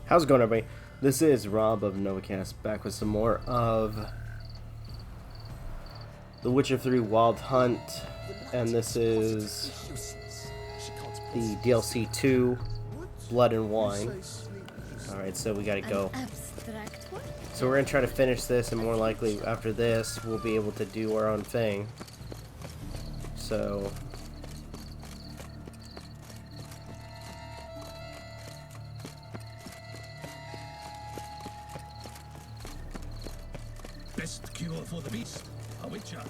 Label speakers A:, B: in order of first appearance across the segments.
A: How's it going, everybody? This is Rob of Novakast, back with some more of The Witcher 3 Wild Hunt, and this is the DLC 2, Blood and Wine. Alright, so we gotta go. So we're gonna try to finish this, and more likely after this, we'll be able to do our own thing. So...
B: Best cure for the beast, a witcher.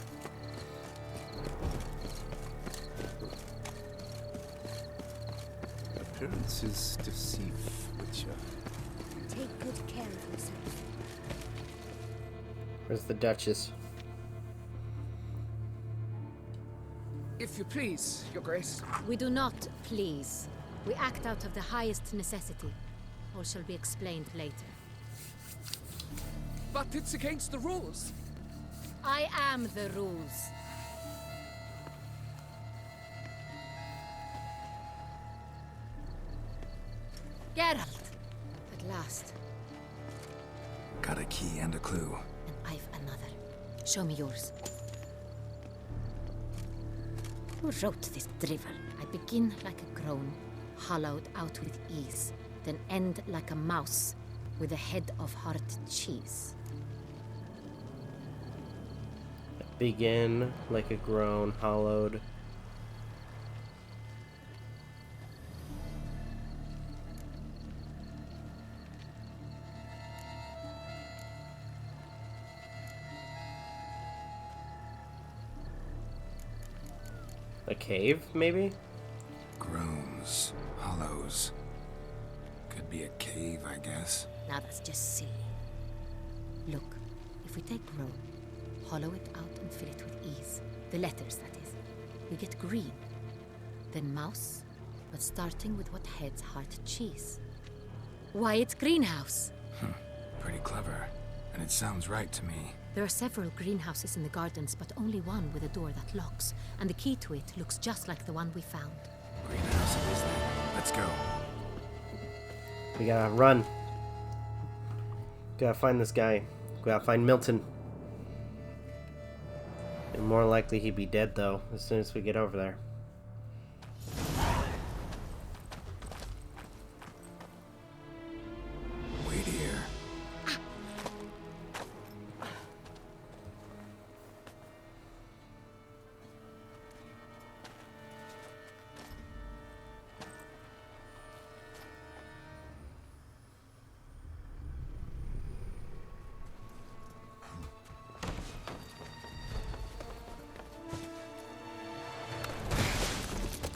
C: Appearances deceive, witcher.
D: Take good care of yourself.
A: Where's the Duchess?
E: If you please, Your Grace.
D: We do not please. We act out of the highest necessity. All shall be explained later.
E: But it's against the rules.
D: I am the rules. Geralt! At last.
C: Got a key and a clue.
D: And I've another. Show me yours. Who wrote this drivel? I begin like a groan, hollowed out with ease, then end like a mouse, with a head of hard cheese.
A: Begin like a groan, hollowed. A cave, maybe?
C: Groans, hollows. Could be a cave, I guess.
D: Now that's just silly. Look, if we take groan, hollow it out and fill it with ease. The letters, that is. You get green. Then mouse, but starting with what heads heart cheese. Why, it's greenhouse.
C: Pretty clever. And it sounds right to me.
D: There are several greenhouses in the gardens, but only one with a door that locks. And the key to it looks just like the one we found.
C: Greenhouse it is then. Let's go.
A: We gotta run. Gotta find this guy. Gotta find Milton. And more likely he'd be dead, though, as soon as we get over there.
C: Wait here.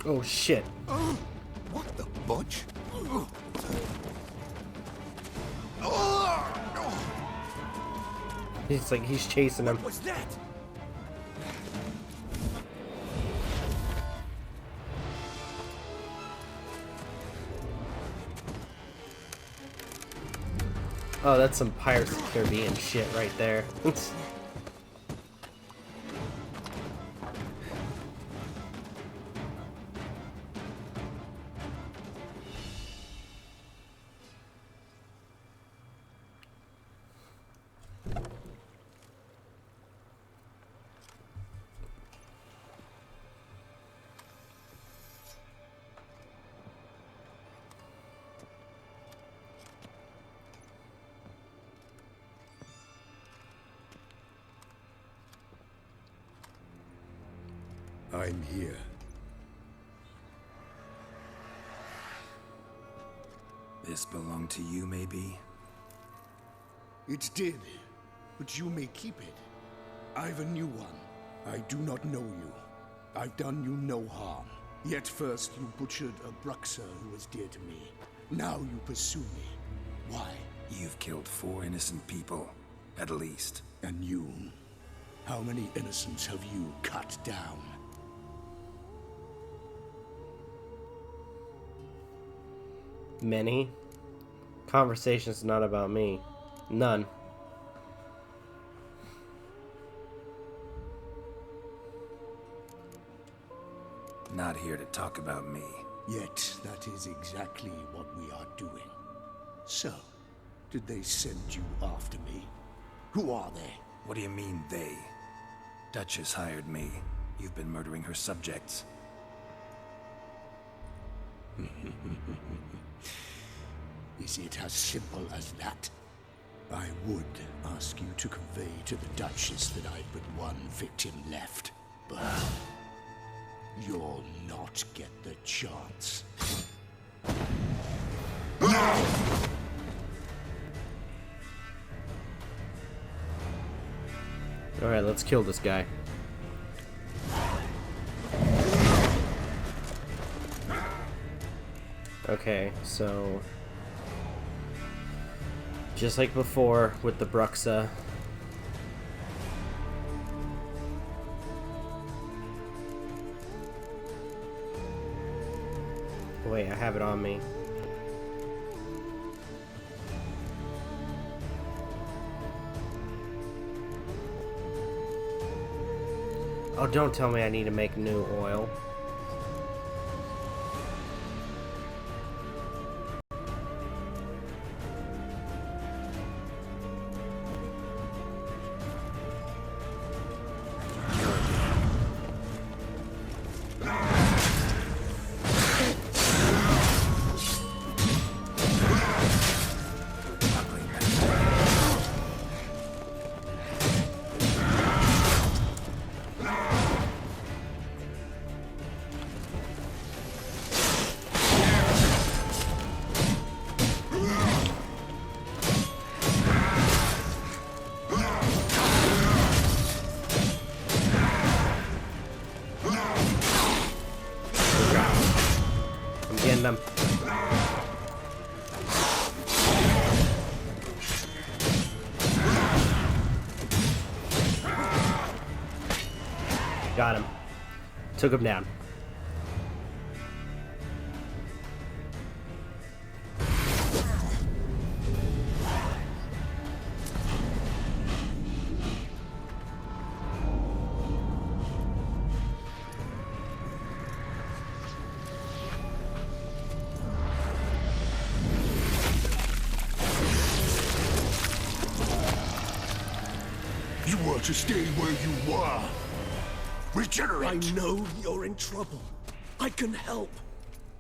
A: Oh, shit.
C: What the butch?
A: It's like he's chasing him.
B: What's that?
A: Oh, that's some Pirates of the Caribbean shit right there.
B: I'm here.
C: This belonged to you, maybe?
B: It did, but you may keep it. I've a new one. I do not know you. I've done you no harm. Yet first you butchered a Bruxer who was dear to me. Now you pursue me. Why?
C: You've killed 4 innocent people, at least.
B: And you? How many innocents have you cut down?
A: Many. Conversation's not about me. None.
C: Not here to talk about me.
B: Yet that is exactly what we are doing. So, did they send you after me? Who are they?
C: What do you mean, they? Duchess hired me. You've been murdering her subjects.
B: Is it as simple as that? I would ask you to convey to the Duchess that I've but one victim left, but you'll not get the chance.
A: Alright, let's kill this guy. Okay, so just like before with the Bruxa. Wait, I have it on me. Oh, don't tell me I need to make new oil. Them. Got him. Took him down.
B: You were to stay where you were. Regenerate.
F: I know you're in trouble. I can help.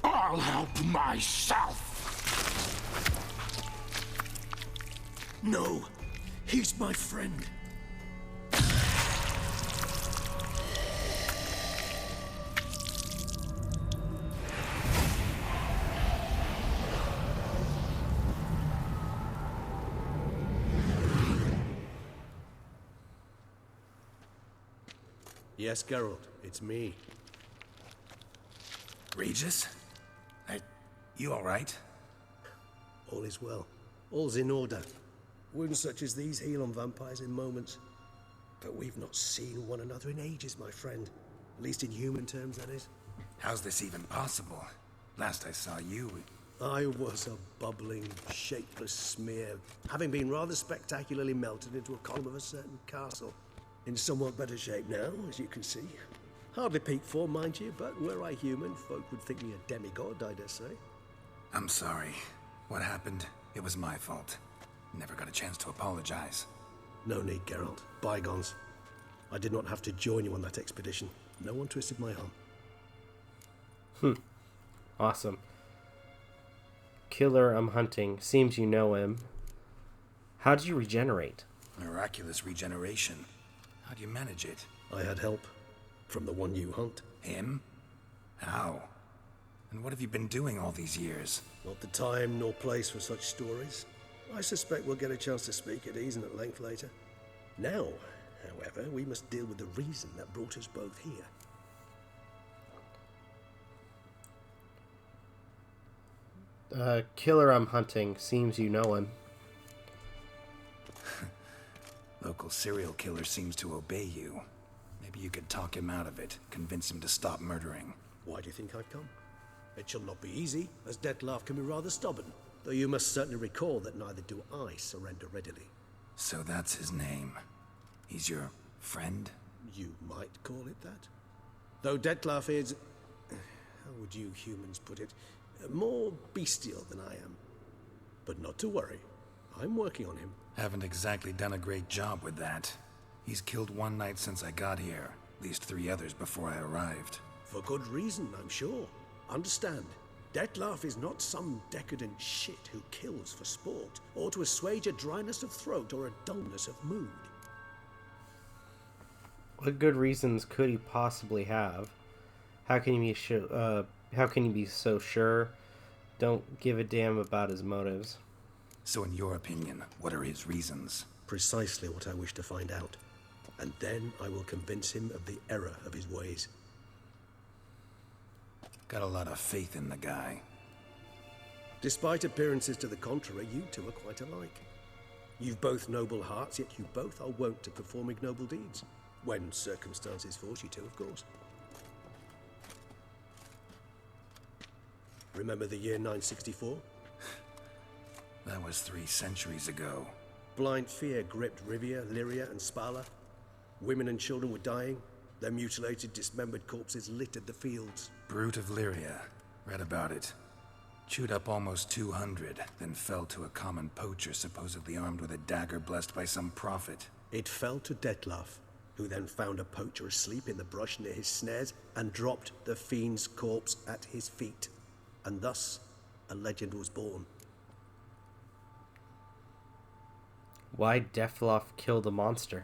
B: I'll help myself.
F: No, he's my friend.
G: Yes, Geralt, it's me.
C: Regis? You alright?
G: All is well. All's in order. Wounds such as these heal on vampires in moments. But we've not seen one another in ages, my friend. At least in human terms, that is.
C: How's this even possible? Last I saw you...
G: I was a bubbling, shapeless smear, having been rather spectacularly melted into a column of a certain castle. In somewhat better shape now, as you can see. Hardly peak form, mind you, but were I human, folk would think me a demigod, I dare say.
C: I'm sorry. What happened? It was my fault. Never got a chance to apologize.
G: No need, Geralt. Bygones. I did not have to join you on that expedition. No one twisted my arm.
A: Awesome. Killer I'm hunting. Seems you know him. How did you regenerate?
C: Miraculous regeneration. How do you manage it?
G: I had help. From the one you hunt.
C: Him? How? And what have you been doing all these years?
G: Not the time nor place for such stories. I suspect we'll get a chance to speak at ease and at length later. Now, however, we must deal with the reason that brought us both here.
A: Killer I'm hunting. Seems you know him.
C: Local serial killer seems to obey you. Maybe you could talk him out of it, convince him to stop murdering.
G: Why do you think I've come? It shall not be easy, as Dettlaff can be rather stubborn. Though you must certainly recall that neither do I surrender readily.
C: So that's his name. He's your friend?
G: You might call it that. Though Dettlaff is... how would you humans put it? More bestial than I am. But not to worry. I'm working on him.
C: Haven't exactly done a great job with that. He's killed one knight since I got here. At least 3 others before I arrived.
G: For good reason, I'm sure. Understand, Dettlaff is not some decadent shit who kills for sport, or to assuage a dryness of throat or a dullness of mood.
A: What good reasons could he possibly have? How can you be how can you be so sure? Don't give a damn about his motives.
C: So in your opinion, what are his reasons?
G: Precisely what I wish to find out. And then I will convince him of the error of his ways.
C: Got a lot of faith in the guy.
G: Despite appearances to the contrary, you two are quite alike. You've both noble hearts, yet you both are wont to perform ignoble deeds. When circumstances force you to, of course. Remember the year 964?
C: That was 3 centuries ago.
G: Blind fear gripped Rivia, Lyria, and Spala. Women and children were dying. Their mutilated, dismembered corpses littered the fields.
C: Brute of Lyria. Read about it. Chewed up almost 200, then fell to a common poacher supposedly armed with a dagger blessed by some prophet.
G: It fell to Dettlaff, who then found a poacher asleep in the brush near his snares and dropped the fiend's corpse at his feet. And thus, a legend was born.
A: Why Dettlaff kill the monster?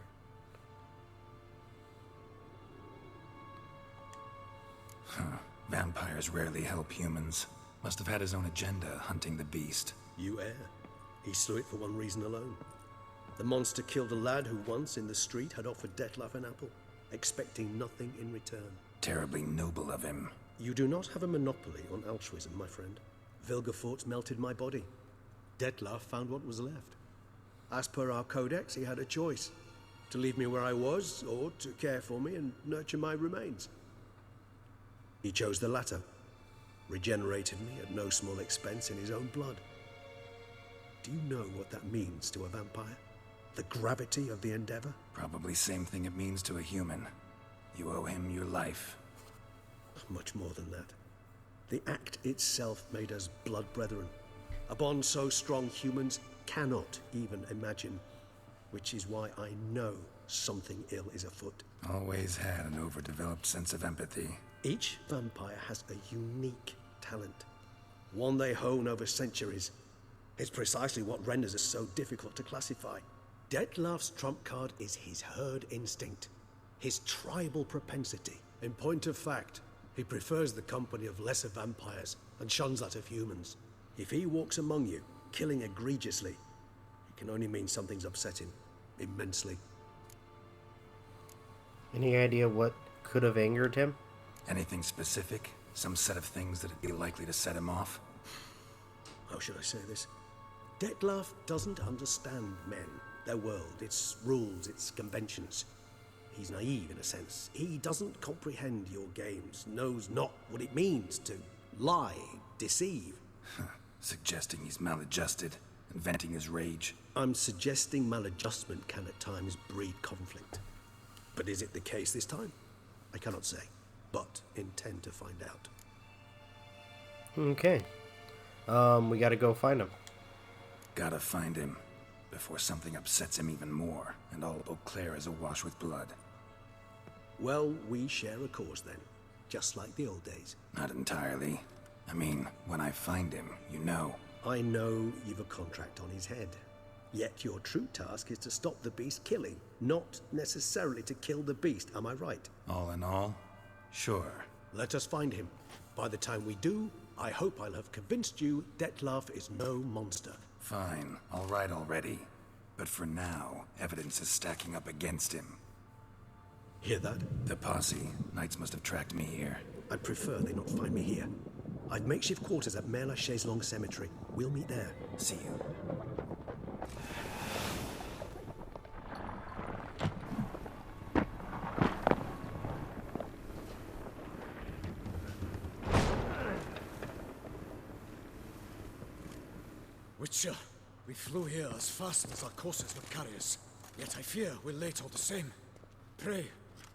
C: Vampires rarely help humans. Must have had his own agenda, hunting the beast.
G: You err. He slew it for one reason alone. The monster killed a lad who once in the street had offered Dettlaff an apple, expecting nothing in return.
C: Terribly noble of him.
G: You do not have a monopoly on altruism, my friend. Vilgefortz melted my body. Dettlaff found what was left. As per our codex, he had a choice. To leave me where I was, or to care for me and nurture my remains. He chose the latter. Regenerated me at no small expense in his own blood. Do you know what that means to a vampire? The gravity of the endeavor?
C: Probably same thing it means to a human. You owe him your life.
G: Much more than that. The act itself made us blood brethren. A bond so strong humans cannot even imagine. Which is why I know something ill is afoot.
C: Always had an overdeveloped sense of empathy.
G: Each vampire has a unique talent. One they hone over centuries. It's precisely what renders us so difficult to classify. Dettlaff's trump card is his herd instinct. His tribal propensity. In point of fact, he prefers the company of lesser vampires and shuns that of humans. If he walks among you, killing egregiously, it can only mean something's upset him. Immensely.
A: Any idea what could have angered him?
C: Anything specific? Some set of things that'd be likely to set him off?
G: How should I say this? Dettlaff doesn't understand men, their world, its rules, its conventions. He's naive in a sense. He doesn't comprehend your games, knows not what it means to lie, deceive.
C: Suggesting he's maladjusted and venting his rage.
G: I'm suggesting maladjustment can at times breed conflict. But is it the case this time? I cannot say, but intend to find out.
A: Okay. We gotta go find him.
C: Gotta find him before something upsets him even more, and all Eau Claire is awash with blood.
G: Well, we share a cause then, just like the old days.
C: Not entirely. I mean, when I find him, you know.
G: I know you've a contract on his head. Yet your true task is to stop the beast killing, not necessarily to kill the beast, am I right?
C: All in all, sure.
G: Let us find him. By the time we do, I hope I'll have convinced you Dettlaff is no monster.
C: Fine, all right already. But for now, evidence is stacking up against him.
G: Hear that?
C: The posse. Knights must have tracked me here.
G: I'd prefer they not find me here. I've makeshift quarters at Mère Lachaise Long Cemetery. We'll meet there.
C: See you.
F: Witcher, we flew here as fast as our courses would carry us. Yet I fear we're late all the same. Pray,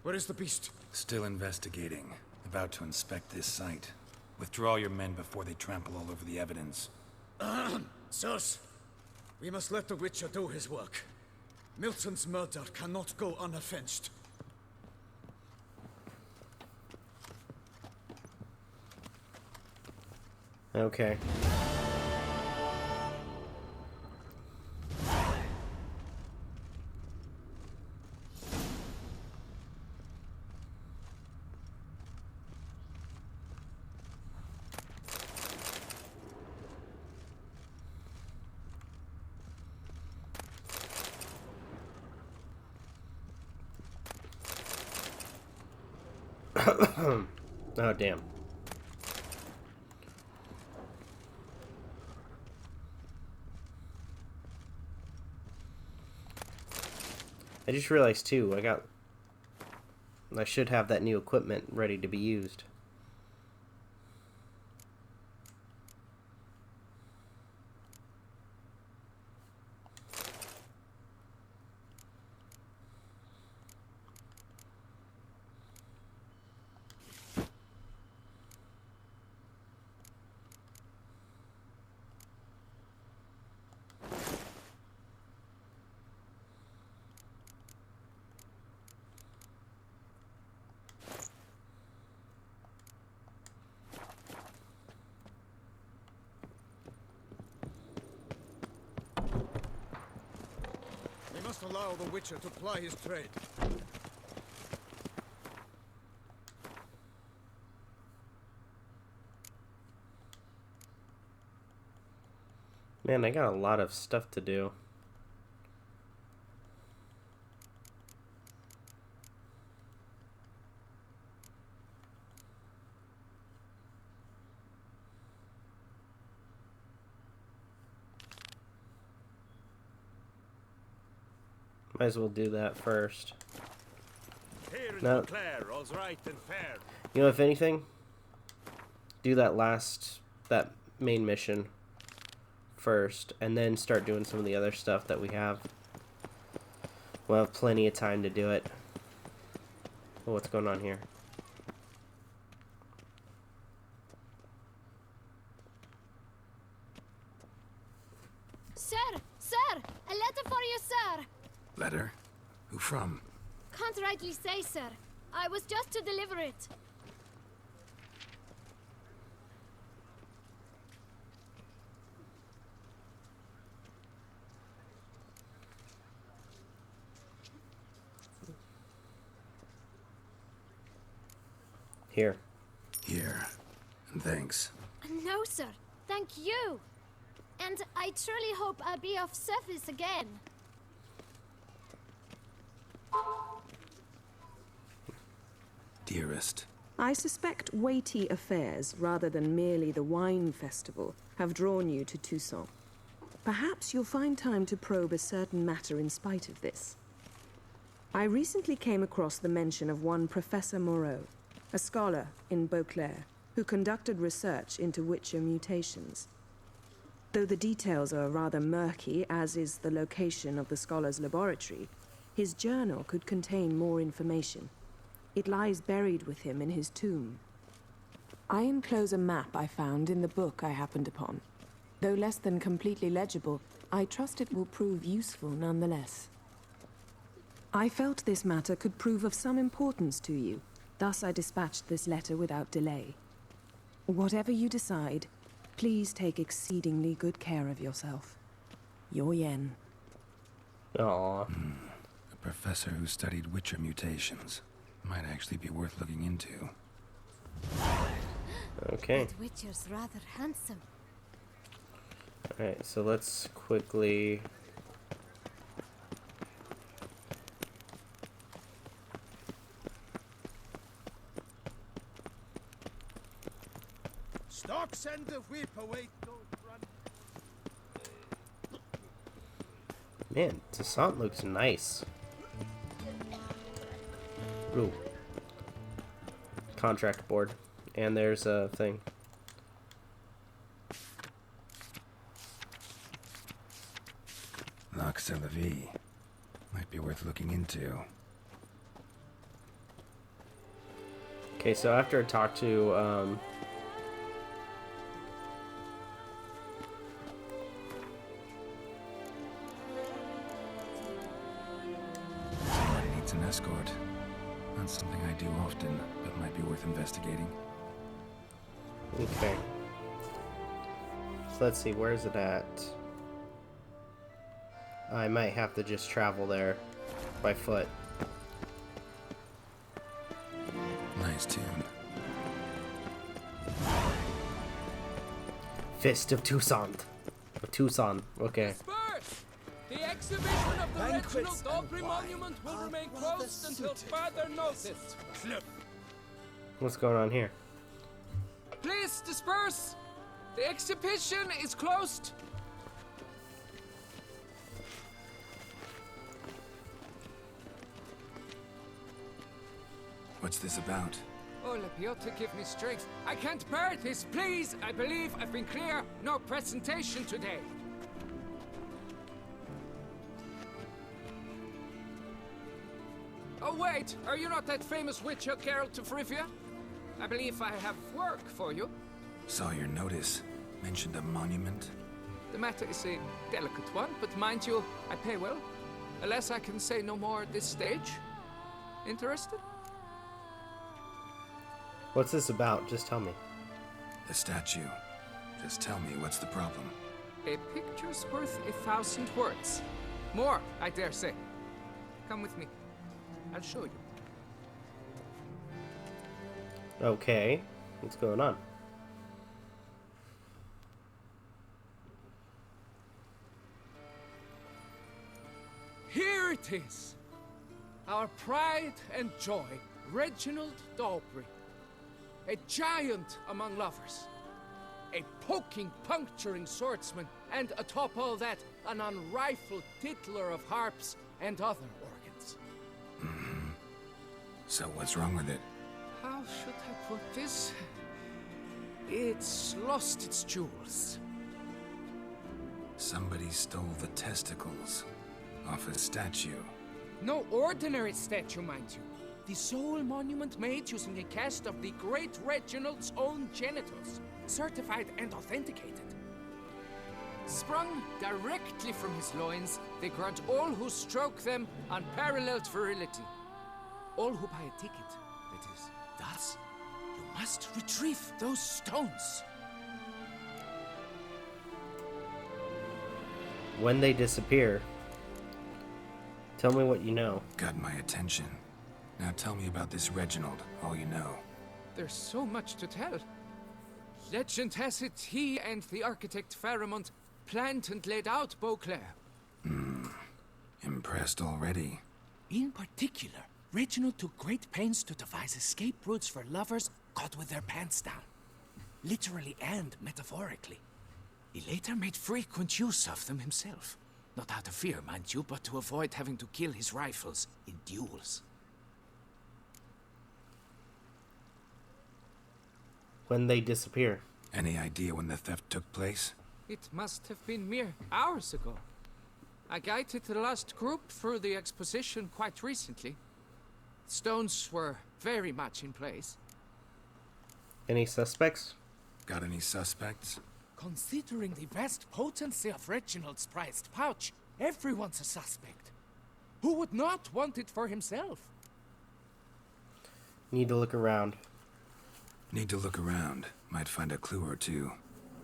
F: where is the beast?
C: Still investigating. About to inspect this site. Withdraw your men before they trample all over the evidence.
F: Sirs, we must let the Witcher do his work. Milton's murder cannot go unavenged.
A: Okay. Oh, damn. I just realized too, I should have that new equipment ready to be used.
F: We must allow the Witcher to ply his trade.
A: Man, I got a lot of stuff to do. Might as well do that first.
H: Here is
A: No.
H: Claire, all's right and fair.
A: You know, if anything, do that main mission first, and then start doing some of the other stuff that we have. We'll have plenty of time to do it. Oh, what's going on here?
I: Sir! Sir! A letter for you, sir!
C: Letter? Who from?
I: Can't rightly say, sir. I was just to deliver it.
A: Here.
C: Here. And thanks.
I: No, sir. Thank you. And I truly hope I'll be of service again.
C: Dearest.
J: I suspect weighty affairs, rather than merely the wine festival, have drawn you to Toussaint. Perhaps you'll find time to probe a certain matter in spite of this. I recently came across the mention of one Professor Moreau, a scholar in Beauclair, who conducted research into Witcher mutations. Though the details are rather murky, as is the location of the scholar's laboratory, his journal could contain more information. It lies buried with him in his tomb. I enclose a map I found in the book I happened upon. Though less than completely legible, I trust it will prove useful nonetheless. I felt this matter could prove of some importance to you, thus I dispatched this letter without delay. Whatever you decide, please take exceedingly good care of yourself. Your Yen.
A: Aww.
C: A professor who studied Witcher mutations. Might actually be worth looking into.
A: Okay.
I: That Witcher's rather handsome.
A: Alright, so let's quickly...
F: Stock send the whip away, don't run.
A: Man, TOUSSAINT looks nice. Ooh. Contract board. And there's a thing.
C: Nox de la Vie. Might be worth looking into.
A: Okay, so after I talk to,
C: escort. Not something I do often, but might be worth investigating.
A: Okay. So let's see, where is it at? I might have to just travel there by foot.
C: Nice tune.
A: Fist of TOUSSAINT. TOUSSAINT, okay.
E: Disperse! The exhibition of the Reginald Aubrey Monument will remain closed until further notice.
A: What's going on here?
E: Please disperse! The exhibition is closed.
C: What's this about?
E: Oh, Lepiota, give me strength. I can't bear this, please. I believe I've been clear. No presentation today. Oh, wait. Are you not that famous witch, Geralt of Rivia? I believe I have work for you.
C: Saw your notice. Mentioned a monument.
E: The matter is a delicate one, but mind you, I pay well. Alas, I can say no more at this stage. Interested?
A: What's this about? Just tell me.
C: The statue. Just tell me, what's the problem?
E: A picture's worth 1,000 words. More, I dare say. Come with me. I'll show you.
A: Okay. What's going on?
E: Here it is. Our pride and joy, Reginald d'Aubry. A giant among lovers. A poking, puncturing swordsman, and atop all that, an unrifled tittler of harps and other organs.
C: So what's wrong with it?
E: How should I put this? It's lost its jewels.
C: Somebody stole the testicles off a statue.
E: No ordinary statue, mind you. The sole monument made using a cast of the great Reginald's own genitals, certified and authenticated. Sprung directly from his loins, they grant all who stroke them unparalleled virility. All who buy a ticket, that is. Thus, you must retrieve those stones.
A: When they disappear, tell me what you know.
C: Got my attention. Now tell me about this Reginald, all you know.
E: There's so much to tell. Legend has it he and the architect Pharamond planned and laid out Beauclair.
C: Impressed already.
E: In particular, Reginald took great pains to devise escape routes for lovers caught with their pants down. Literally and metaphorically. He later made frequent use of them himself. Not out of fear, mind you, but to avoid having to kill his rivals in duels.
A: When they disappear.
C: Any idea when the theft took place?
E: It must have been mere hours ago. I guided the last group through the exposition quite recently. Stones were very much in place.
A: Any suspects?
C: Got any suspects?
E: Considering the vast potency of Reginald's prized pouch, everyone's a suspect. Who would not want it for himself?
A: Need to look around.
C: Need to look around. Might find a clue or two.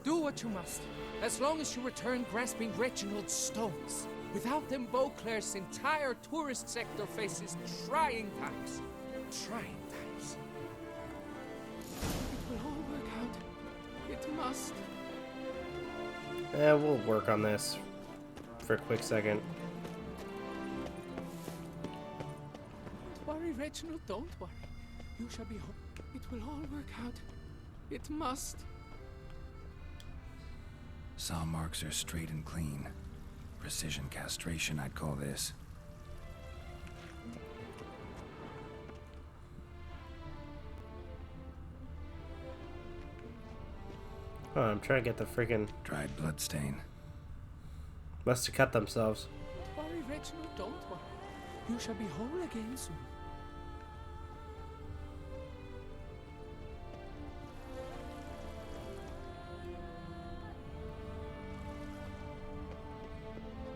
E: Do what you must, as long as you return grasping Reginald's stones. Without them, Beauclair's entire tourist sector faces trying times. Trying times. It will all work out. It must.
A: We'll work on this for a quick second.
E: Don't worry, Reginald, don't worry. You shall be home. It will all work out. It must.
C: Saw marks are straight and clean. Precision castration, I'd call this.
A: Oh, I'm trying to get the freaking...
C: Dried bloodstain.
A: Must have cut themselves.
E: Don't worry, Reginald, don't worry. You shall be whole again soon.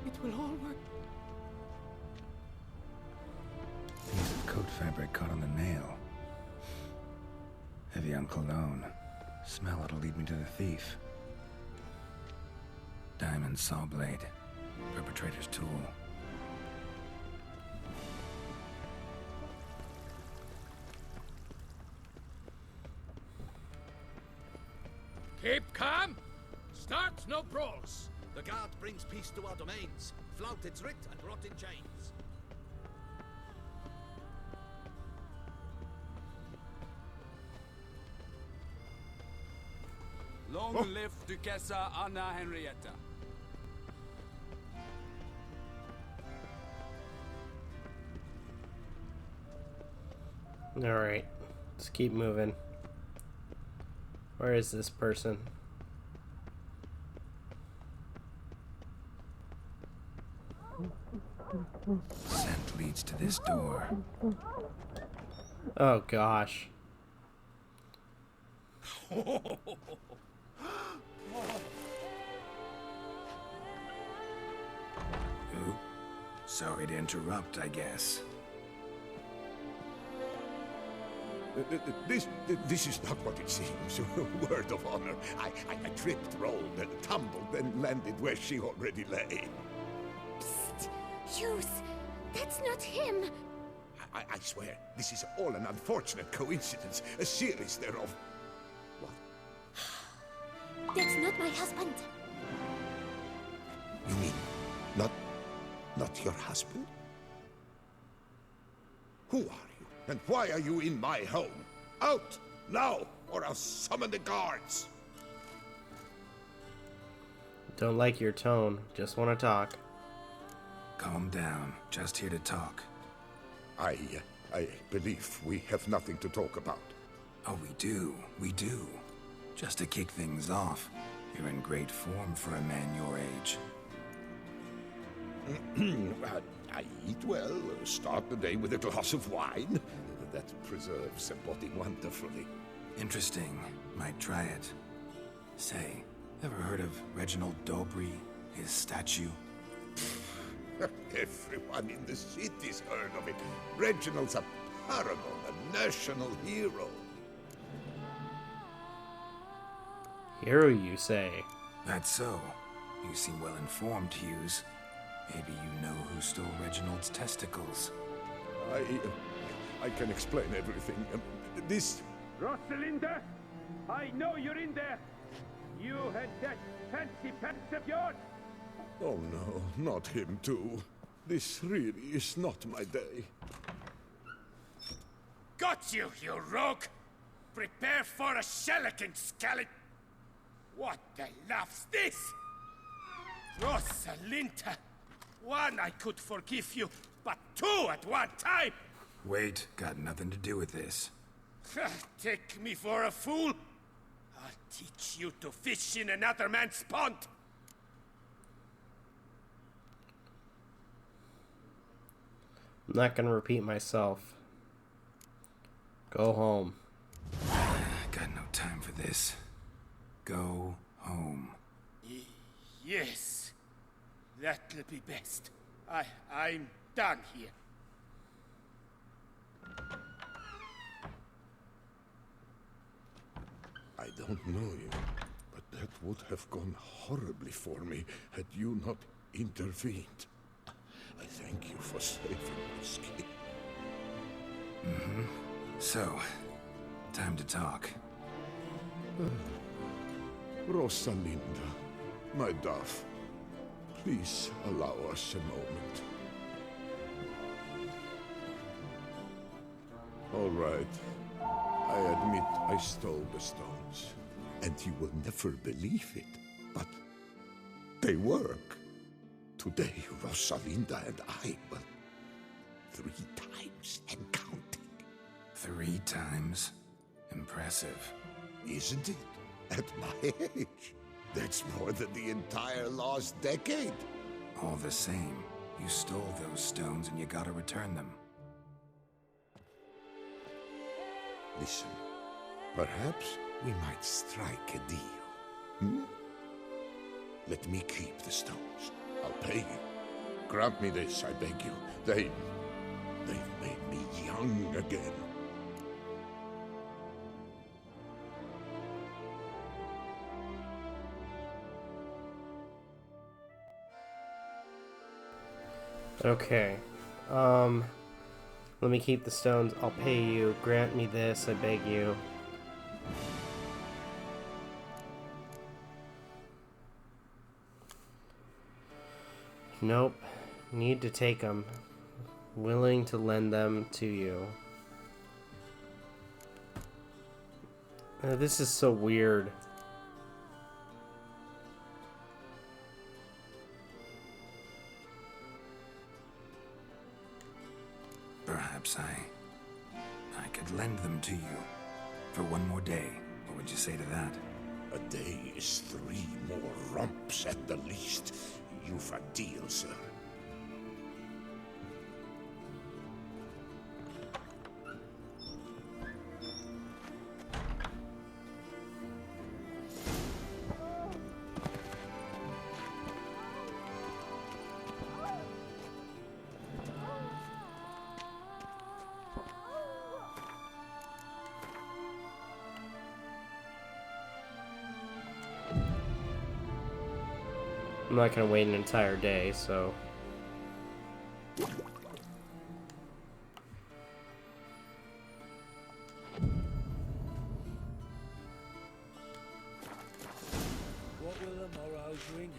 E: It will all work.
C: Coat fabric caught on the nail. Heavy on cologne. Smell it'll lead me to the thief. Diamond saw blade. Perpetrator's tool.
E: Keep calm. Start no brawls.
K: The guard brings peace to our domains. Flout its writ and rot in chains.
L: Long live Duchessa Anna Henrietta.
A: Alright, let's keep moving. Where is this person?
C: Scent leads to this door.
A: Oh gosh.
C: Ooh. Sorry to interrupt, I guess.
B: This is not what it seems. Word of honor. I tripped, rolled, and tumbled, and landed where she already lay.
I: Psst! Hughes! That's not him!
B: I swear, this is all an unfortunate coincidence. A series thereof. What?
I: That's not my husband.
B: You mean, not your husband? Who are you? And why are you in my home? Out! Now! Or I'll summon the guards!
A: Don't like your tone. Just want to talk.
C: Calm down. Just here to talk.
B: I believe we have nothing to talk about.
C: Oh, we do. We do. Just to kick things off, you're in great form for a man your age.
B: I eat well, start the day with a glass of wine. That preserves a body wonderfully.
C: Interesting. Might try it. Say, ever heard of Reginald Dobry, his statue?
B: Everyone in the city's heard of it. Reginald's a paragon, a national hero.
A: Hero, you say?
C: That's so. You seem well informed, Hughes. Maybe you know who stole Reginald's testicles.
B: I can explain everything. This...
H: Rosalinda! I know you're in there! You and that fancy pants of yours!
B: Oh no, not him too. This really is not my day.
H: Got you, you rogue! Prepare for a shellacking, scallop! What the laugh's this? Rosalinda! One, I could forgive you, but two at one time!
C: Wait, got nothing to do with this.
H: Take me for a fool? I'll teach you to fish in another man's pond!
A: I'm not gonna repeat myself. Go home.
C: Got no time for this. Go home.
H: Yes. That'll be best. I'm done here.
B: I don't know you, but that would have gone horribly for me had you not intervened. I thank you for saving my skin.
C: Mm-hmm. So, time to talk.
B: Rosalinda, my dove, please allow us a moment. All right. I admit I stole the stones, and you will never believe it, but they work. Today, Rosalinda and I, well, 3 times and counting.
C: 3 times? Impressive.
B: Isn't it? At my age. That's more than the entire last decade.
C: All the same, you stole those stones and you gotta return them.
B: Listen, perhaps we might strike a deal. Hmm? Let me keep the stones. I'll pay you. Grant me this, I beg you. They've made me young young again.
A: Okay. Let me keep the stones. I'll pay you. Grant me this, I beg you. Nope. Need to take them. Willing to lend them to you. This is so weird.
C: Perhaps I could lend them to you for one more day. What would you say to that?
B: A day is 3 more rumps at the least. You've a deal, sir.
A: I'm not gonna wait an entire day, so...
F: What will the morrow bring?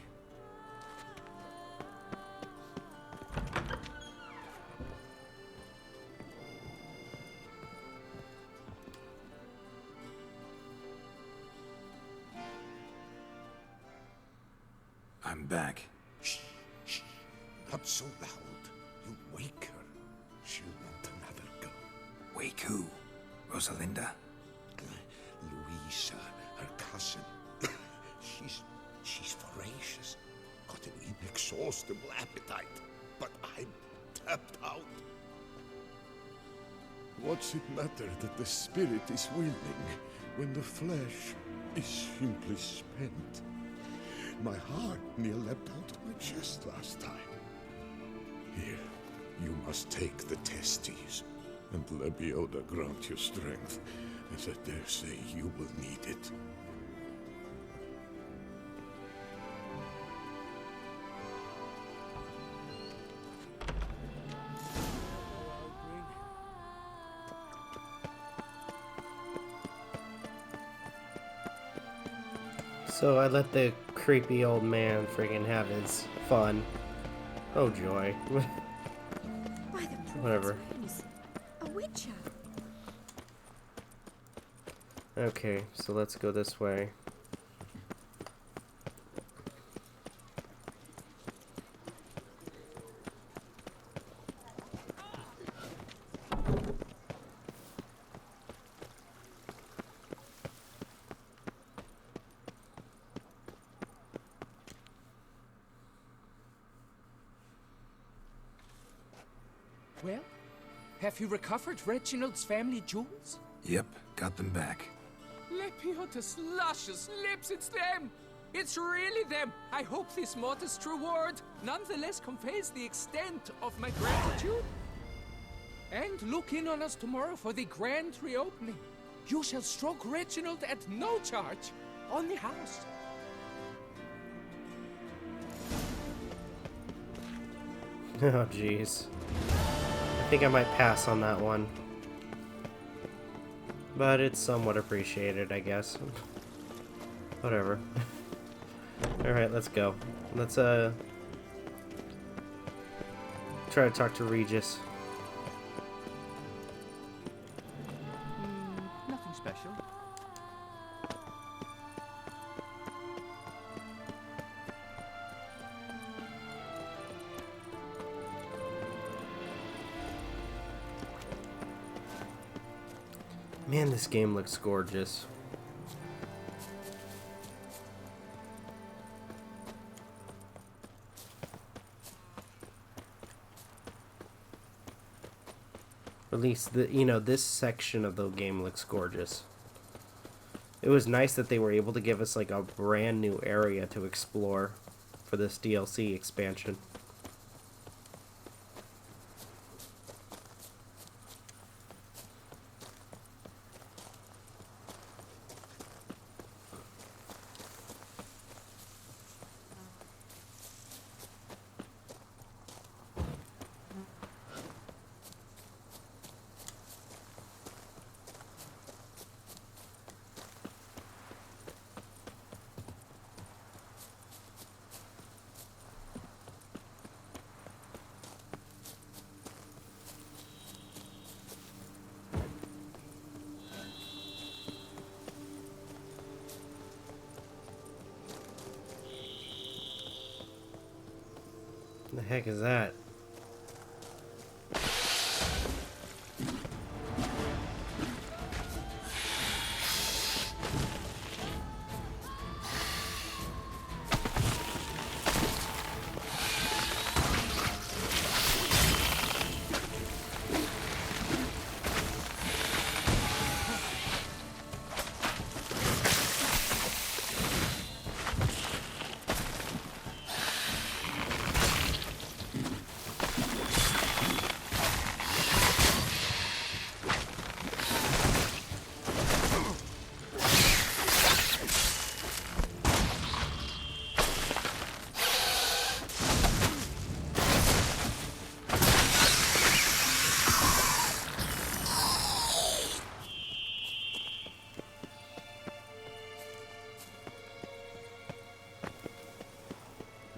C: I'm back.
B: Shh, shh. Not so loud. You wake her. She'll want another go.
C: Wake who? Rosalinda?
B: Louisa, her cousin. She's voracious. Got an inexhaustible appetite. But I'm tapped out. What's it matter that the spirit is willing when the flesh is simply spent? My heart near leapt out of my chest last time. Here, you must take the testes, and Lebioda grant you strength, as I dare say you will need it.
A: So I let the creepy old man friggin' have his fun. Oh joy.
D: By the
A: Whatever.
D: prophet's a witcher.
A: Okay, so let's go this way.
E: Well, have you recovered Reginald's family jewels?
C: Yep, got them back.
E: Lepioda's luscious lips, it's them! It's really them! I hope this modest reward nonetheless conveys the extent of my gratitude. And look in on us tomorrow for the grand reopening. You shall stroke Reginald at no charge on the house.
A: Oh jeez. I think I might pass on that one. But it's somewhat appreciated, I guess. Whatever. Alright, let's go. Let's try to talk to Regis.
K: Nothing special.
A: Man, this game looks gorgeous. At least this section of the game looks gorgeous. It was nice that they were able to give us like a brand new area to explore for this DLC expansion. What the heck is that?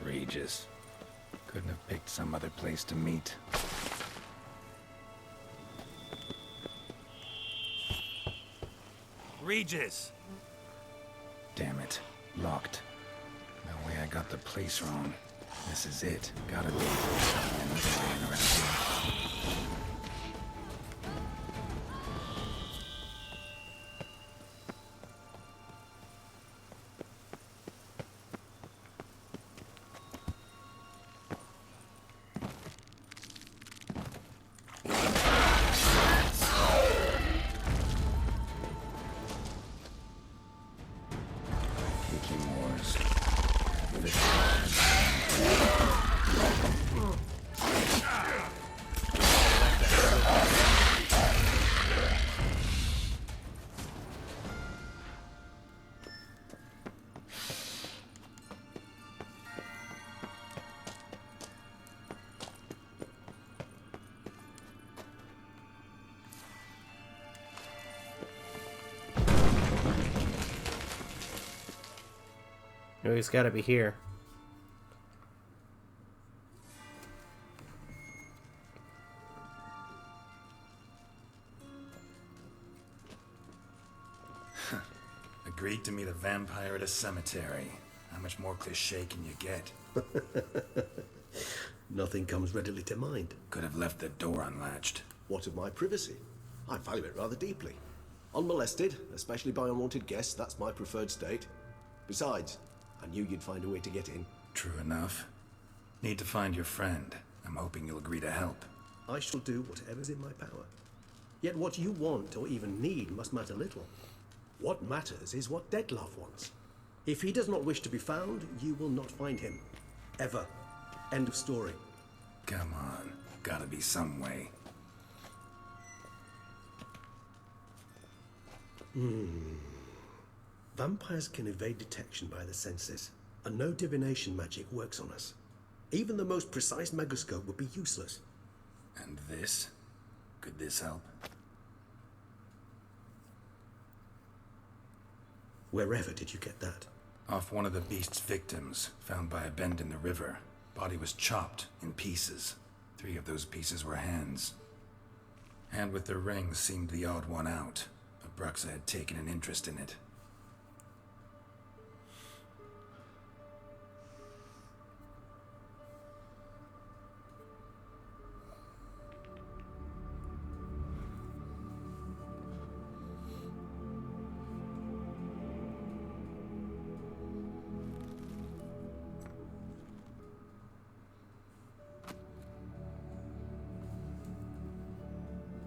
C: Regis. Couldn't have picked some other place to meet.
H: Regis!
C: Damn it. Locked. No way I got the place wrong. This is it. Gotta be. Another way around here.
A: No, he's gotta be here.
C: Agreed to meet a vampire at a cemetery. How much more cliché can you get?
G: Nothing comes readily to mind.
C: Could have left the door unlatched.
G: What of my privacy? I value it rather deeply. Unmolested, especially by unwanted guests, that's my preferred state. Besides, I knew you'd find a way to get in.
C: True enough. Need to find your friend. I'm hoping you'll agree to help.
G: I shall do whatever's in my power. Yet what you want or even need must matter little. What matters is what Dettlaff wants. If he does not wish to be found, you will not find him. Ever. End of story.
C: Come on. Gotta be some way.
G: Vampires can evade detection by the senses, and no divination magic works on us. Even the most precise megascope would be useless.
C: And this? Could this help?
G: Wherever did you get that?
C: Off one of the beast's victims, found by a bend in the river. Body was chopped in pieces. 3 of those pieces were hands. Hand with the ring seemed the odd one out, but Bruxa had taken an interest in it.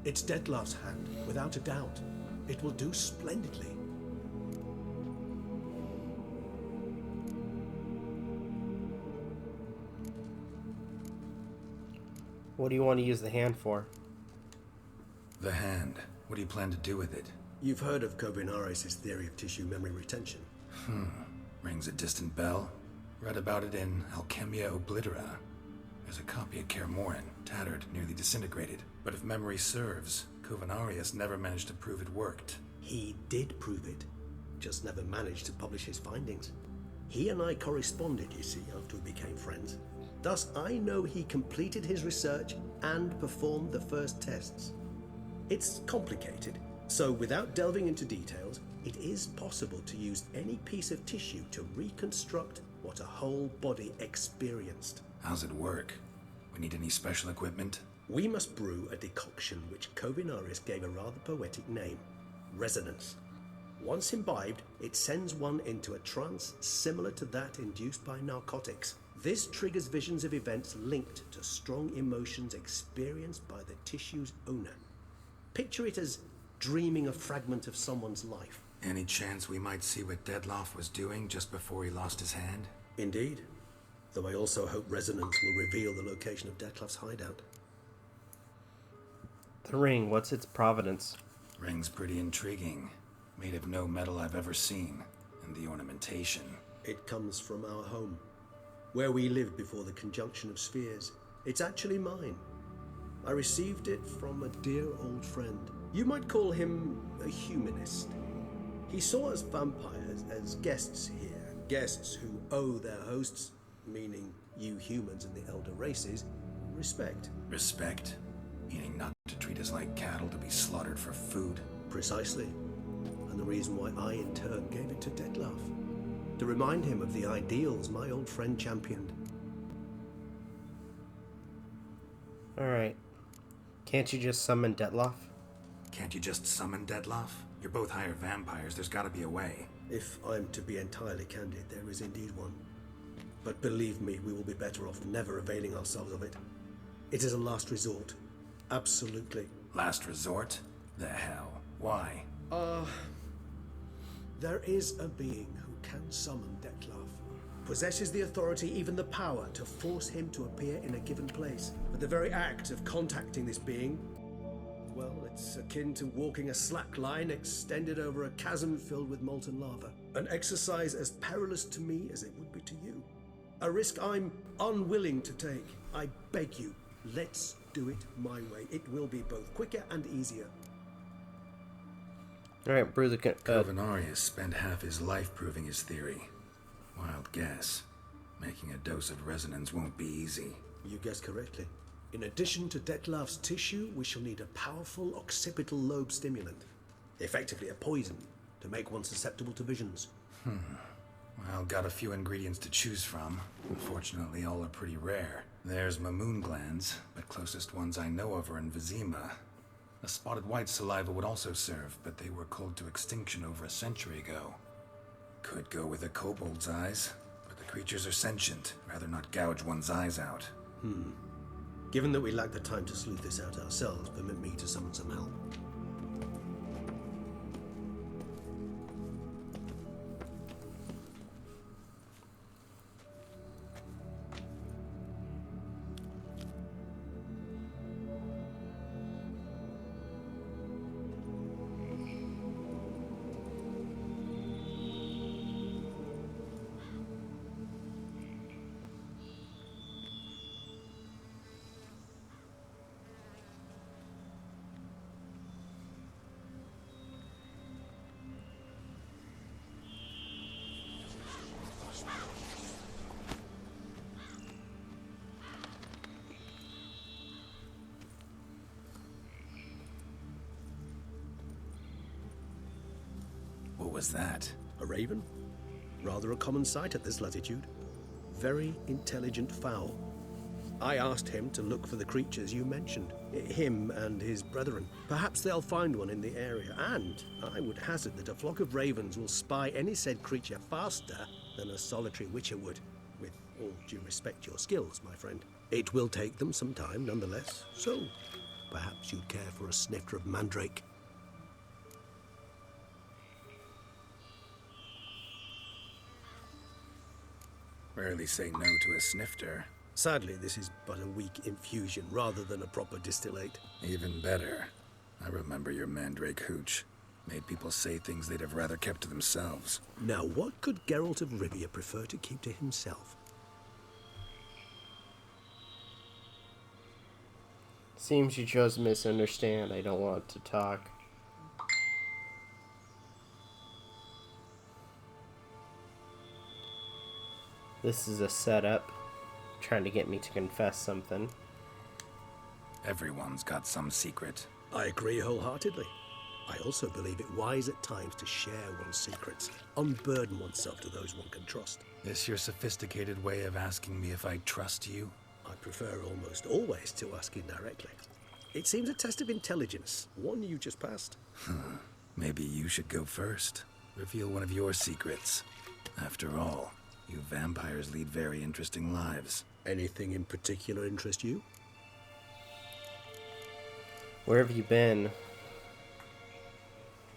G: It's Dettlaff's hand, without a doubt. It will do splendidly.
A: What do you want to use the hand for?
C: The hand. What do you plan to do with it?
G: You've heard of Kovinares' theory of tissue memory retention.
C: Rings a distant bell. Read about it in Alchemia Oblitera. There's a copy at Kaer Morhen, tattered, nearly disintegrated. But if memory serves, Kovinares never managed to prove it worked.
G: He did prove it, just never managed to publish his findings. He and I corresponded, you see, after we became friends. Thus, I know he completed his research and performed the first tests. It's complicated, so without delving into details, it is possible to use any piece of tissue to reconstruct what a whole body experienced.
C: How's it work? We need any special equipment?
G: We must brew a decoction which Covinarius gave a rather poetic name, resonance. Once imbibed, it sends one into a trance similar to that induced by narcotics. This triggers visions of events linked to strong emotions experienced by the tissue's owner. Picture it as dreaming a fragment of someone's life.
C: Any chance we might see what Dettlaff was doing just before he lost his hand?
G: Indeed. Though I also hope resonance will reveal the location of Dettlaff's hideout.
A: The ring, what's its provenance?
C: Ring's pretty intriguing. Made of no metal I've ever seen. And the ornamentation.
G: It comes from our home, where we lived before the conjunction of spheres. It's actually mine. I received it from a dear old friend. You might call him a humanist. He saw us vampires as guests here, guests who owe their hosts, meaning you humans and the elder races, respect.
C: Respect? Meaning not to treat us like cattle to be slaughtered for food?
G: Precisely. And the reason why I, in turn, gave it to Dettlaff. To remind him of the ideals my old friend championed.
A: Alright. Can't you just summon Dettlaff?
C: Can't you just summon Dettlaff? You're both hired vampires, there's gotta be a way.
G: If I'm to be entirely candid, there is indeed one. But believe me, we will be better off never availing ourselves of it. It is a last resort. Absolutely.
C: Last resort? The hell? Why?
G: There is a being who can summon Dettlaff. Possesses the authority, even the power, to force him to appear in a given place. But the very act of contacting this being, well, it's akin to walking a slack line extended over a chasm filled with molten lava. An exercise as perilous to me as it would be to you. A risk I'm unwilling to take. I beg you, let's do it my way. It will be both quicker and easier.
A: Alright, brew the...
C: Covinarius spent half his life proving his theory. Wild guess. Making a dose of resonance won't be easy.
G: You guessed correctly. In addition to Dettlaff's tissue, we shall need a powerful occipital lobe stimulant. Effectively a poison, to make one susceptible to visions.
C: Well, got a few ingredients to choose from. Unfortunately, all are pretty rare. There's Mamoon glands, but closest ones I know of are in Vizima. A spotted white saliva would also serve, but they were cold to extinction over a century ago. Could go with a kobold's eyes, but the creatures are sentient. Rather not gouge one's eyes out.
G: Given that we lack the time to sleuth this out ourselves, permit me to summon some help.
C: What was that?
G: A raven? Rather a common sight at this latitude. Very intelligent fowl. I asked him to look for the creatures you mentioned. Him and his brethren. Perhaps they'll find one in the area, and I would hazard that a flock of ravens will spy any said creature faster than a solitary witcher would. With all due respect to your skills, my friend. It will take them some time, nonetheless, so perhaps you'd care for a snifter of mandrake.
C: Rarely say no to a snifter.
G: Sadly, this is but a weak infusion rather than a proper distillate.
C: Even better. I remember your mandrake hooch. Made people say things they'd have rather kept to themselves.
G: Now, what could Geralt of Rivia prefer to keep to himself?
A: Seems you chose to misunderstand. I don't want to talk. This is a setup. Trying to get me to confess something.
C: Everyone's got some secret.
G: I agree wholeheartedly. I also believe it wise at times to share one's secrets, unburden oneself to those one can trust.
C: This your sophisticated way of asking me if I trust you?
G: I prefer almost always to ask indirectly. It seems a test of intelligence, one you just passed.
C: Maybe you should go first. Reveal one of your secrets. After all, you vampires lead very interesting lives.
G: Anything in particular interest you?
A: Where have you been?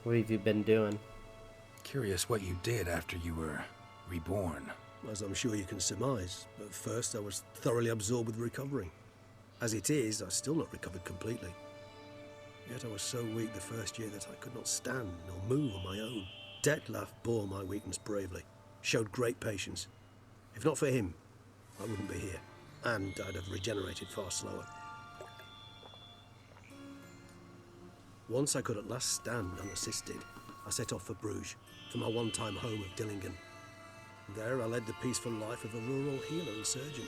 A: What have you been doing?
C: Curious what you did after you were reborn.
G: As I'm sure you can surmise, at first I was thoroughly absorbed with recovering. As it is, I've still not recovered completely. Yet I was so weak the first year that I could not stand or move on my own. Detlef bore my weakness bravely, showed great patience. If not for him, I wouldn't be here, and I'd have regenerated far slower. Once I could at last stand unassisted, I set off for Bruges, for my one-time home of Dillingen. There I led the peaceful life of a rural healer and surgeon,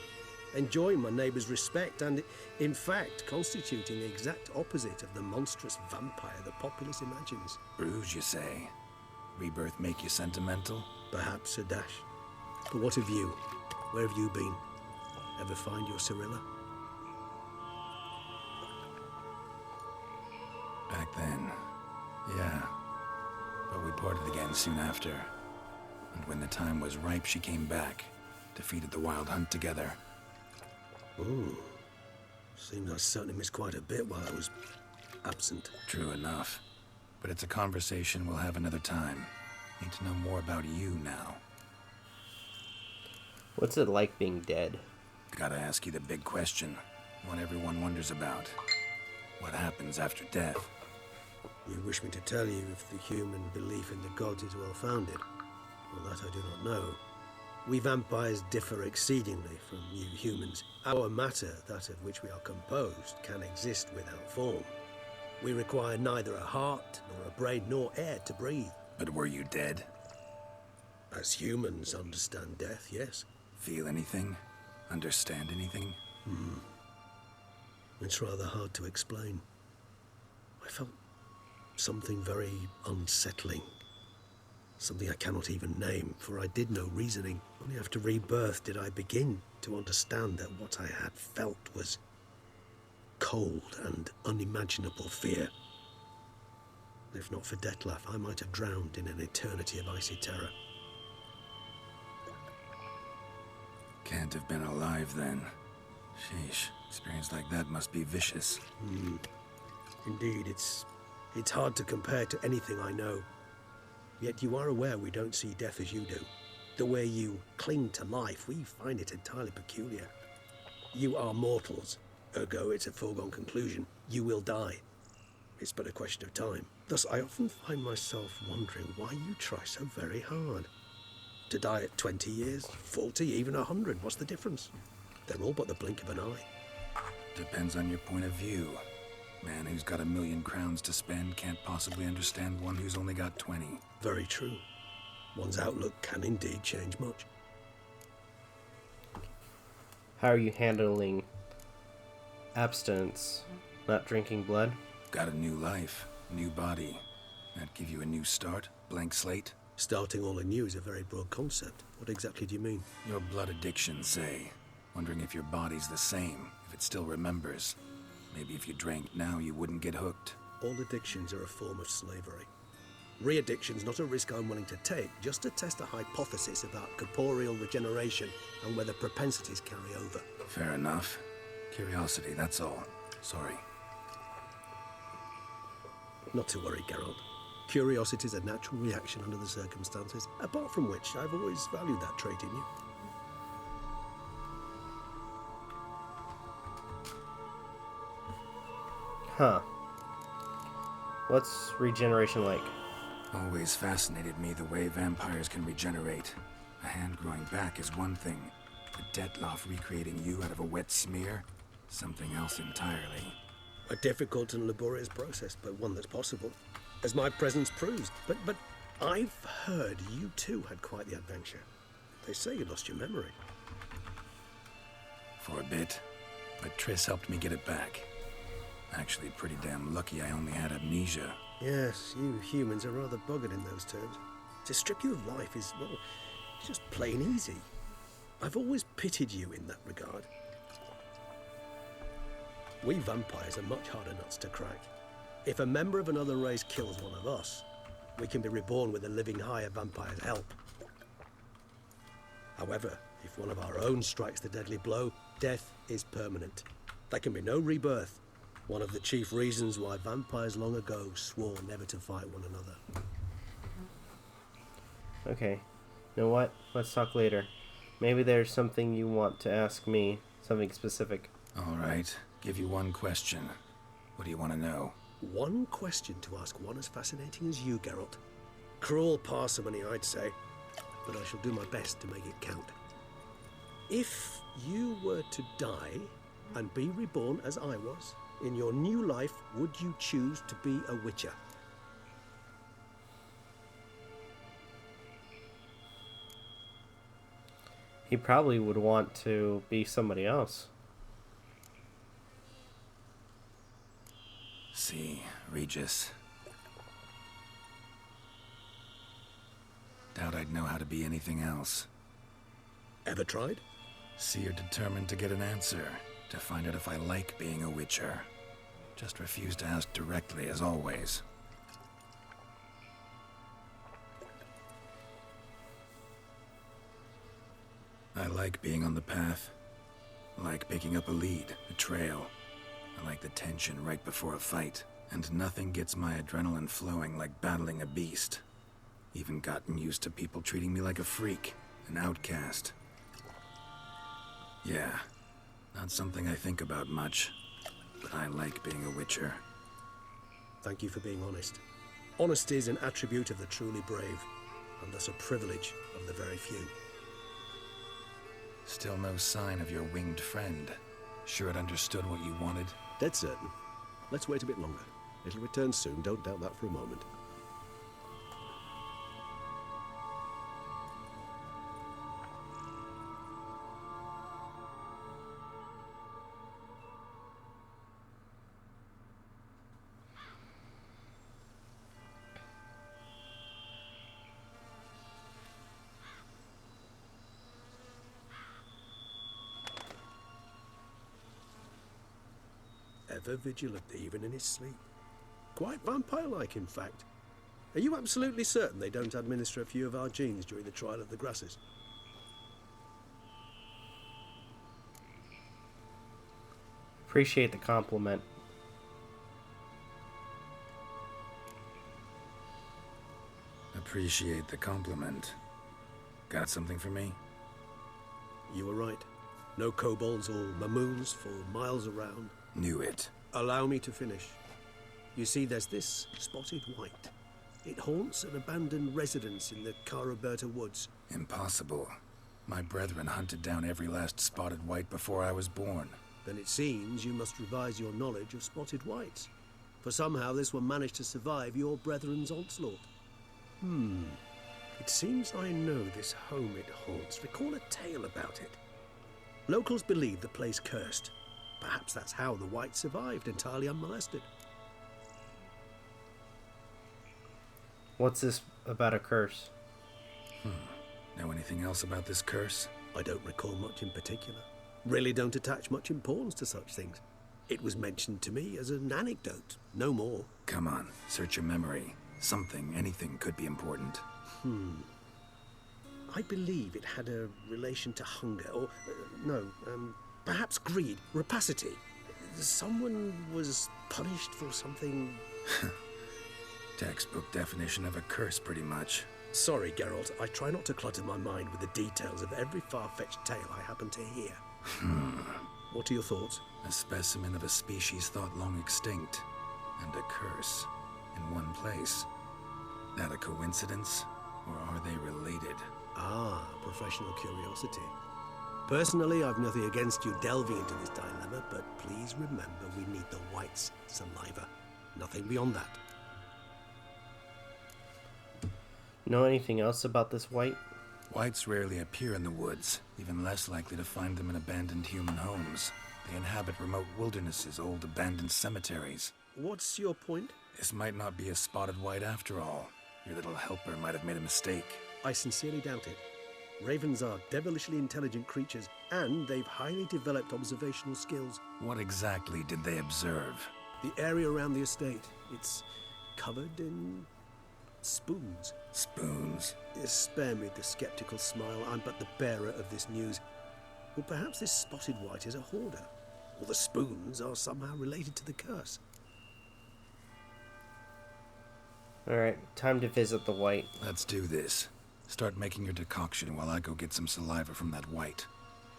G: enjoying my neighbours' respect and, in fact, constituting the exact opposite of the monstrous vampire the populace imagines.
C: Bruges, you say? Rebirth make you sentimental?
G: Perhaps a dash. But what of you? Where have you been? Ever find your Cyrilla?
C: Back then, yeah. But we parted again soon after. And when the time was ripe, she came back. Defeated the Wild Hunt together.
G: Ooh. Seems I certainly missed quite a bit while I was absent.
C: True enough. But it's a conversation we'll have another time. Need to know more about you now.
A: What's it like being dead?
C: Gotta ask you the big question. One everyone wonders about. What happens after death?
G: You wish me to tell you if the human belief in the gods is well founded? Well, that I do not know. We vampires differ exceedingly from you humans. Our matter, that of which we are composed, can exist without form. We require neither a heart, nor a brain, nor air to breathe.
C: But were you dead?
G: As humans understand death, yes.
C: Feel anything? Understand anything?
G: It's rather hard to explain. I felt something very unsettling. Something I cannot even name, for I did no reasoning. Only after rebirth did I begin to understand that what I had felt was cold and unimaginable fear. If not for Detlef, I might have drowned in an eternity of icy terror.
C: Can't have been alive then. Sheesh, experience like that must be vicious.
G: Indeed, it's hard to compare to anything I know. Yet you are aware we don't see death as you do. The way you cling to life, we find it entirely peculiar. You are mortals, ergo it's a foregone conclusion. You will die. It's but a question of time. Thus, I often find myself wondering why you try so very hard. To die at 20 years, 40, even 100, what's the difference? They're all but the blink of an eye.
C: Depends on your point of view. Man who's got 1,000,000 crowns to spend can't possibly understand one who's only got 20.
G: Very true. One's outlook can indeed change much.
A: How are you handling abstinence? Not drinking blood?
C: Got a new life, new body. That give you a new start? Blank slate?
G: Starting all anew is a very broad concept. What exactly do you mean?
C: Your blood addiction, say. Wondering if your body's the same, if it still remembers. Maybe if you drank now, you wouldn't get hooked.
G: All addictions are a form of slavery. Re-addiction's not a risk I'm willing to take, just to test a hypothesis about corporeal regeneration and whether propensities carry over.
C: Fair enough. Curiosity, that's all. Sorry.
G: Not to worry, Geralt. Curiosity is a natural reaction under the circumstances, apart from which I've always valued that trait in you.
A: Huh. What's regeneration like?
C: Always fascinated me the way vampires can regenerate. A hand growing back is one thing. A Detlef recreating you out of a wet smear? Something else entirely.
G: A difficult and laborious process, but one that's possible, as my presence proves. But I've heard you too had quite the adventure. They say you lost your memory.
C: For a bit, but Triss helped me get it back. Actually, pretty damn lucky I only had amnesia.
G: Yes, you humans are rather buggered in those terms. To strip you of life is, well, It's just plain easy. I've always pitied you in that regard. We vampires are much harder nuts to crack. If a member of another race kills one of us, we can be reborn with a living higher vampire's help. However, if one of our own strikes the deadly blow, death is permanent. There can be no rebirth. One of the chief reasons why vampires long ago swore never to fight one another.
A: Okay. You know what? Let's talk later. Maybe there's something you want to ask me. Something specific.
C: All right. Give you one question. What do you want to know?
G: One question to ask one as fascinating as you, Geralt. Cruel parsimony, I'd say. But I shall do my best to make it count. If you were to die and be reborn as I was, in your new life, would you choose to be a witcher?
A: He probably would want to be somebody else.
C: See, Regis. Doubt I'd know how to be anything else.
G: Ever tried?
C: See, you're determined to get an answer, to find out if I like being a witcher. Just refuse to ask directly, as always. I like being on the path. I like picking up a lead, a trail. I like the tension right before a fight. And nothing gets my adrenaline flowing like battling a beast. Even gotten used to people treating me like a freak, an outcast. Yeah, not something I think about much, but I like being a witcher.
G: Thank you for being honest. Honesty is an attribute of the truly brave, and thus a privilege of the very few.
C: Still no sign of your winged friend. Sure it understood what you wanted?
G: Dead certain. Let's wait a bit longer. It'll return soon, don't doubt that for a moment. Ever vigilant, even in his sleep. Quite vampire-like, in fact. Are you absolutely certain they don't administer a few of our genes during the trial of the grasses?
A: Appreciate the compliment.
C: Appreciate the compliment. Got something for me?
G: You were right. No kobolds or mamoons for miles around.
C: Knew it.
G: Allow me to finish. You see, there's this spotted white. It haunts an abandoned residence in the Caraberta woods.
C: Impossible. My brethren hunted down every last spotted white before I was born.
G: Then it seems you must revise your knowledge of spotted whites. For somehow this one managed to survive your brethren's onslaught. It seems I know this home it haunts. Recall a tale about it. Locals believe the place cursed. Perhaps that's how the white survived, entirely unmolested.
A: What's this about a curse?
C: Know anything else about this curse?
G: I don't recall much in particular. Really don't attach much importance to such things. It was mentioned to me as an anecdote, no more.
C: Come on, search your memory. Something, anything could be important.
G: I believe it had a relation to hunger, or, perhaps greed, rapacity. Someone was punished for something...
C: Textbook definition of a curse, pretty much.
G: Sorry, Geralt. I try not to clutter my mind with the details of every far-fetched tale I happen to hear. What are your thoughts?
C: A specimen of a species thought long extinct, and a curse in one place. That a coincidence, or are they related?
G: Ah, professional curiosity. Personally, I've nothing against you delving into this dilemma, but please remember we need the white's saliva. Nothing beyond that.
A: Know anything else about this white?
C: Whites rarely appear in the woods, even less likely to find them in abandoned human homes. They inhabit remote wildernesses, old abandoned cemeteries.
G: What's your point?
C: This might not be a spotted white after all. Your little helper might have made a mistake.
G: I sincerely doubt it. Ravens are devilishly intelligent creatures, and they've highly developed observational skills.
C: What exactly did they observe?
G: The area around the estate, it's covered in spoons.
C: Spoons?
G: Spare me the skeptical smile. I'm but the bearer of this news. Or perhaps this spotted white is a hoarder, or the spoons are somehow related to the curse.
A: Alright, time to visit the white.
C: Let's do this. Start making your decoction while I go get some saliva from that white.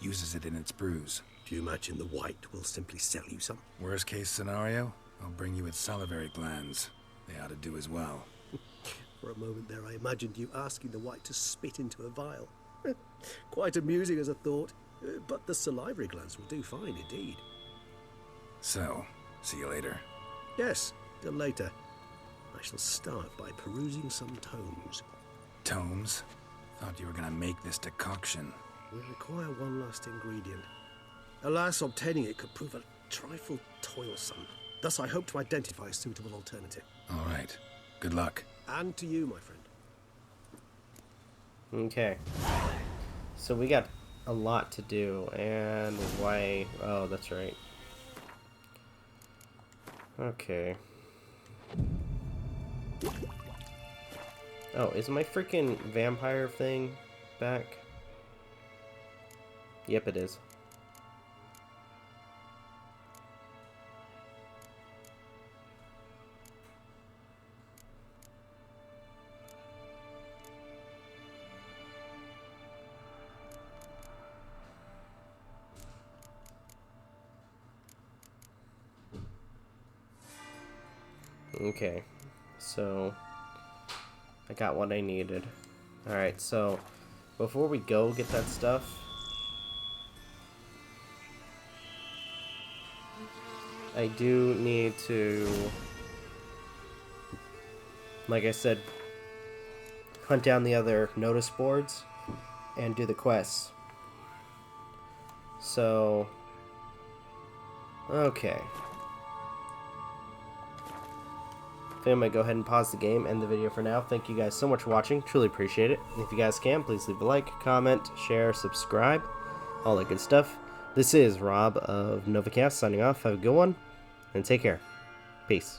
C: Uses it in its brews.
G: Do you imagine the white will simply sell you some?
C: Worst case scenario, I'll bring you its salivary glands. They ought to do as well.
G: For a moment there, I imagined you asking the white to spit into a vial. Quite amusing as a thought, but the salivary glands will do fine indeed.
C: So, see you later.
G: Yes, till later. I shall start by perusing some tomes.
C: Tomes? Thought you were gonna make this decoction.
G: We require one last ingredient. Alas, obtaining it could prove a trifle toilsome. Thus, I hope to identify a suitable alternative.
C: All right. Good luck.
G: And to you, my friend.
A: Okay. So we got a lot to do, and why? Oh, that's right. Okay. Oh, is my freaking vampire thing back? Yep, it is. Okay, so I got what I needed. Alright, so before we go get that stuff, I do need to, like I said, hunt down the other notice boards and do the quests. So, okay. I think I might go ahead and pause the game, end the video for now. Thank you guys so much for watching. Truly appreciate it. And if you guys can, please leave a like, comment, share, subscribe, all that good stuff. This is Rob of Novakast signing off. Have a good one, and take care. Peace.